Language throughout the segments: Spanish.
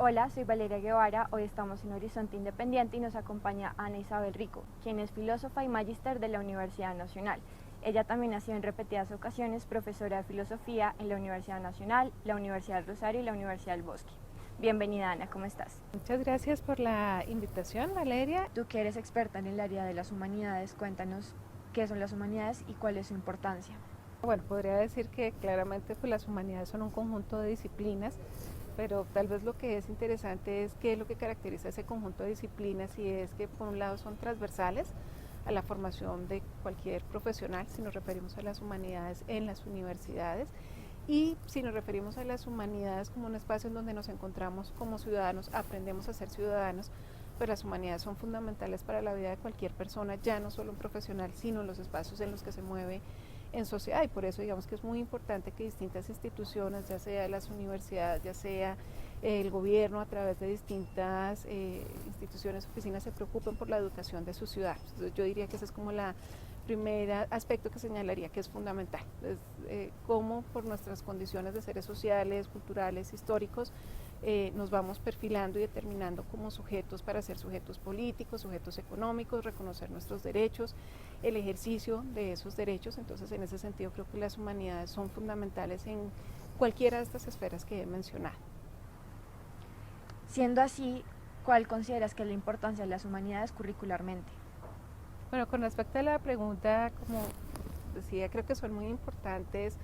Hola, soy Valeria Guevara, hoy estamos en Horizonte Independiente y nos acompaña Ana Isabel Rico, quien es filósofa y magíster de la Universidad Nacional. Ella también ha sido en repetidas ocasiones profesora de filosofía en la Universidad Nacional, la Universidad del Rosario y la Universidad del Bosque. Bienvenida, Ana, ¿cómo estás? Muchas gracias por la invitación, Valeria. Tú que eres experta en el área de las humanidades, cuéntanos qué son las humanidades y cuál es su importancia. Bueno, podría decir que claramente pues, las humanidades son un conjunto de disciplinas, pero tal vez lo que es interesante es qué es lo que caracteriza ese conjunto de disciplinas, y es que por un lado son transversales a la formación de cualquier profesional, si nos referimos a las humanidades en las universidades, y si nos referimos a las humanidades como un espacio en donde nos encontramos como ciudadanos, aprendemos a ser ciudadanos, pues las humanidades son fundamentales para la vida de cualquier persona, ya no solo un profesional, sino en los espacios en los que se mueve en sociedad. Y por eso digamos que es muy importante que distintas instituciones, ya sea las universidades, ya sea el gobierno a través de distintas instituciones, oficinas, se preocupen por la educación de sus ciudadanos. Entonces yo diría que ese es como la primer aspecto que señalaría que es fundamental, es cómo por nuestras condiciones de seres sociales, culturales, históricos, nos vamos perfilando y determinando como sujetos para ser sujetos políticos, sujetos económicos, reconocer nuestros derechos, el ejercicio de esos derechos. Entonces en ese sentido creo que las humanidades son fundamentales en cualquiera de estas esferas que he mencionado. Siendo así, ¿cuál consideras que es la importancia de las humanidades curricularmente? Bueno, con respecto a la pregunta, como decía, creo que son muy importantes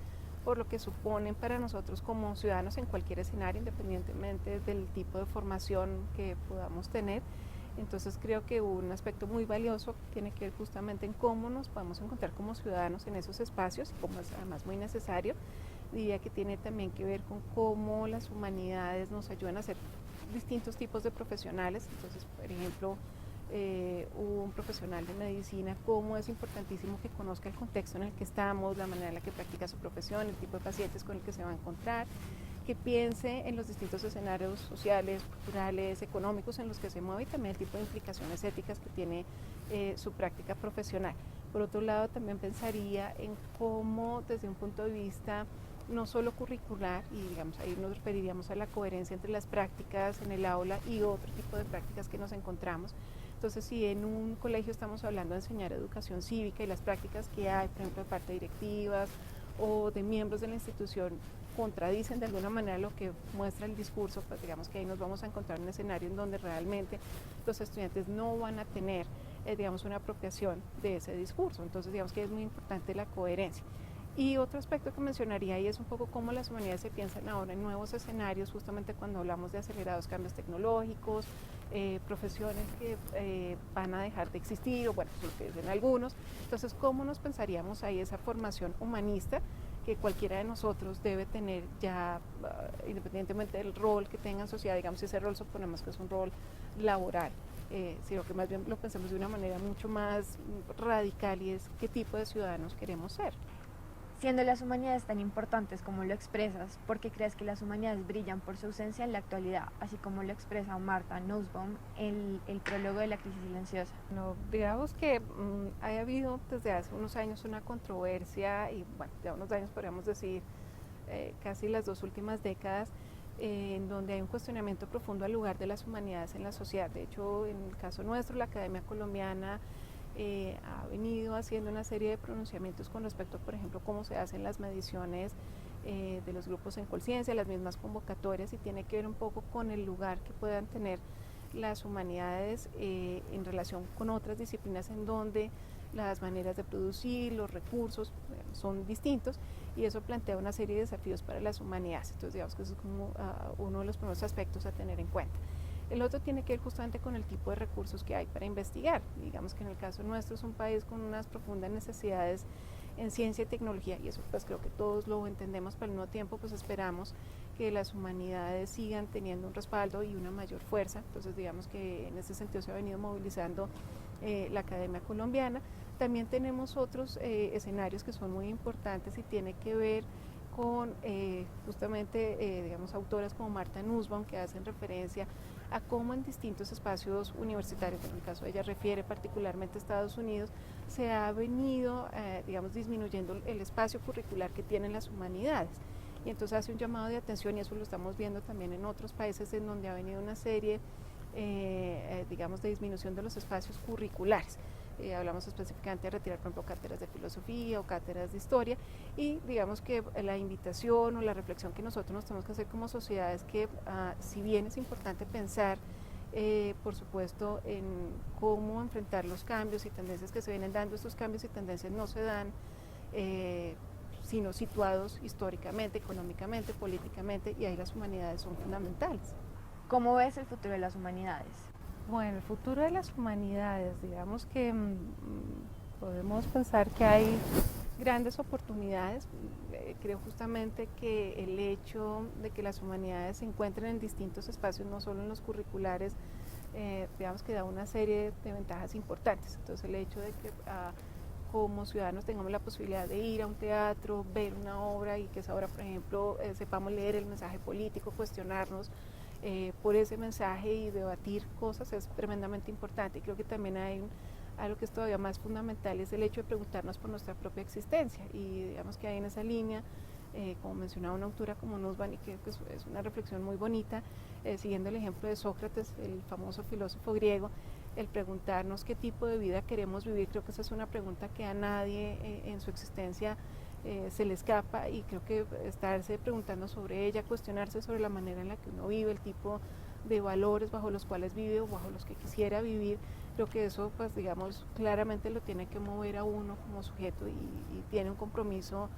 por lo que suponen para nosotros como ciudadanos en cualquier escenario, independientemente del tipo de formación que podamos tener. Entonces creo que un aspecto muy valioso tiene que ver justamente en cómo nos podemos encontrar como ciudadanos en esos espacios, y como es además muy necesario, diría que tiene también que ver con cómo las humanidades nos ayudan a ser distintos tipos de profesionales. Entonces, por ejemplo, un profesional de medicina, cómo es importantísimo que conozca el contexto en el que estamos, la manera en la que practica su profesión, el tipo de pacientes con el que se va a encontrar, que piense en los distintos escenarios sociales, culturales, económicos en los que se mueve, y también el tipo de implicaciones éticas que tiene su práctica profesional. Por otro lado, también pensaría en cómo desde un punto de vista no solo curricular, y digamos ahí nos referiríamos a la coherencia entre las prácticas en el aula y otro tipo de prácticas que nos encontramos. Entonces, si en un colegio estamos hablando de enseñar educación cívica y las prácticas que hay, por ejemplo, de parte de directivas o de miembros de la institución, contradicen de alguna manera lo que muestra el discurso, pues digamos que ahí nos vamos a encontrar un escenario en donde realmente los estudiantes no van a tener, digamos, una apropiación de ese discurso. Entonces, digamos que es muy importante la coherencia. Y otro aspecto que mencionaría ahí es un poco cómo las humanidades se piensan ahora en nuevos escenarios, justamente cuando hablamos de acelerados cambios tecnológicos, profesiones que van a dejar de existir, o bueno, lo que dicen algunos. Entonces, ¿cómo nos pensaríamos ahí esa formación humanista que cualquiera de nosotros debe tener ya, independientemente del rol que tenga en sociedad? Digamos, si ese rol suponemos que es un rol laboral, sino que más bien lo pensemos de una manera mucho más radical, y es qué tipo de ciudadanos queremos ser. Siendo las humanidades tan importantes como lo expresas, ¿por qué crees que las humanidades brillan por su ausencia en la actualidad, así como lo expresa Martha Nussbaum en el prólogo de La crisis silenciosa? No, digamos que ha habido desde hace unos años una controversia, y bueno, ya unos años podríamos decir, casi las dos últimas décadas, en donde hay un cuestionamiento profundo al lugar de las humanidades en la sociedad. De hecho, en el caso nuestro, la Academia Colombiana ha venido haciendo una serie de pronunciamientos con respecto, por ejemplo, cómo se hacen las mediciones de los grupos en conciencia, las mismas convocatorias, y tiene que ver un poco con el lugar que puedan tener las humanidades en relación con otras disciplinas en donde las maneras de producir, los recursos son distintos, y eso plantea una serie de desafíos para las humanidades. Entonces digamos que eso es como uno de los primeros aspectos a tener en cuenta. El otro tiene que ver justamente con el tipo de recursos que hay para investigar. Digamos que en el caso nuestro es un país con unas profundas necesidades en ciencia y tecnología, y eso pues creo que todos lo entendemos, pero al mismo tiempo pues esperamos que las humanidades sigan teniendo un respaldo y una mayor fuerza. Entonces digamos que en ese sentido se ha venido movilizando la Academia Colombiana. También tenemos otros escenarios que son muy importantes y tiene que ver con justamente digamos autoras como Martha Nussbaum, que hacen referencia a cómo en distintos espacios universitarios, en el caso de ella refiere particularmente a Estados Unidos, se ha venido digamos disminuyendo el espacio curricular que tienen las humanidades. y entonces hace un llamado de atención, y eso lo estamos viendo también en otros países en donde ha venido una serie, digamos, de disminución de los espacios curriculares. Hablamos específicamente de retirar, por ejemplo, cátedras de filosofía o cátedras de historia, y digamos que la invitación o la reflexión que nosotros nos tenemos que hacer como sociedad es que si bien es importante pensar por supuesto en cómo enfrentar los cambios y tendencias que se vienen dando, estos cambios y tendencias no se dan sino situados históricamente, económicamente, políticamente, y ahí las humanidades son fundamentales. ¿Cómo ves el futuro de las humanidades? Bueno, el futuro de las humanidades, digamos que podemos pensar que hay grandes oportunidades. Creo justamente que el hecho de que las humanidades se encuentren en distintos espacios, no solo en los curriculares, digamos que da una serie de ventajas importantes. Entonces el hecho de que como ciudadanos tengamos la posibilidad de ir a un teatro, ver una obra, y que esa obra, por ejemplo, sepamos leer el mensaje político, cuestionarnos por ese mensaje y debatir cosas, es tremendamente importante. Y creo que también hay algo que es todavía más fundamental, es el hecho de preguntarnos por nuestra propia existencia, y digamos que hay en esa línea, como mencionaba una autora como Nussbaum, y que es una reflexión muy bonita, siguiendo el ejemplo de Sócrates, el famoso filósofo griego, el preguntarnos qué tipo de vida queremos vivir. Creo que esa es una pregunta que a nadie en su existencia se le escapa, y creo que estarse preguntando sobre ella, cuestionarse sobre la manera en la que uno vive, el tipo de valores bajo los cuales vive o bajo los que quisiera vivir, creo que eso, pues digamos, claramente lo tiene que mover a uno como sujeto, y tiene un compromiso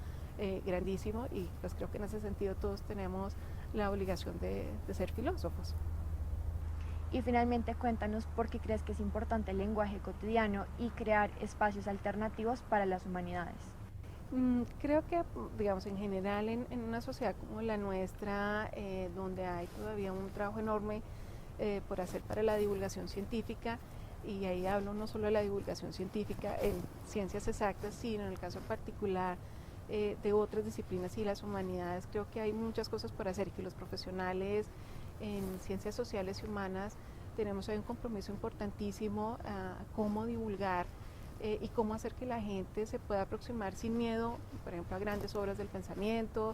grandísimo, y pues creo que en ese sentido todos tenemos la obligación de ser filósofos. Y finalmente cuéntanos por qué crees que es importante el lenguaje cotidiano y crear espacios alternativos para las humanidades. Creo que, digamos, en general en una sociedad como la nuestra, donde hay todavía un trabajo enorme por hacer para la divulgación científica, y ahí hablo no solo de la divulgación científica en ciencias exactas, sino en el caso particular de otras disciplinas y las humanidades, creo que hay muchas cosas por hacer, y que los profesionales en ciencias sociales y humanas tenemos ahí un compromiso importantísimo a cómo divulgar y cómo hacer que la gente se pueda aproximar sin miedo, por ejemplo, a grandes obras del pensamiento,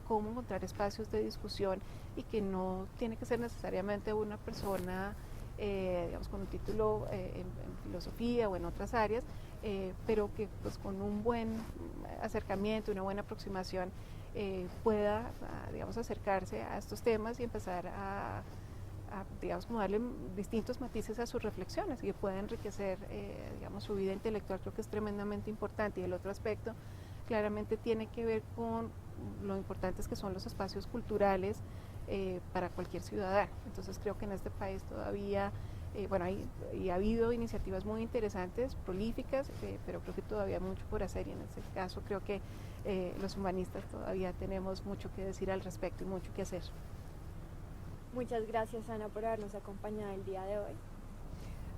cómo encontrar espacios de discusión, y que no tiene que ser necesariamente una persona digamos, con un título en filosofía o en otras áreas, pero que pues con un buen acercamiento, una buena aproximación, pueda, digamos, acercarse a estos temas y empezar digamos, como darle distintos matices a sus reflexiones, y que pueda enriquecer, digamos, su vida intelectual. Creo que es tremendamente importante. Y el otro aspecto claramente tiene que ver con lo importantes que son los espacios culturales para cualquier ciudadano. Entonces creo que en este país todavía, bueno, ha habido iniciativas muy interesantes, prolíficas, pero creo que todavía hay mucho por hacer, y en ese caso creo que los humanistas todavía tenemos mucho que decir al respecto y mucho que hacer. Muchas gracias, Ana, por habernos acompañado el día de hoy.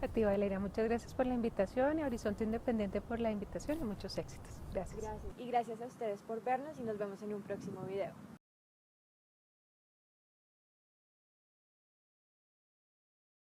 A ti, Valeria, muchas gracias por la invitación, y a Horizonte Independiente por la invitación, y muchos éxitos. Gracias. Gracias. Y gracias a ustedes por vernos, y nos vemos en un próximo video.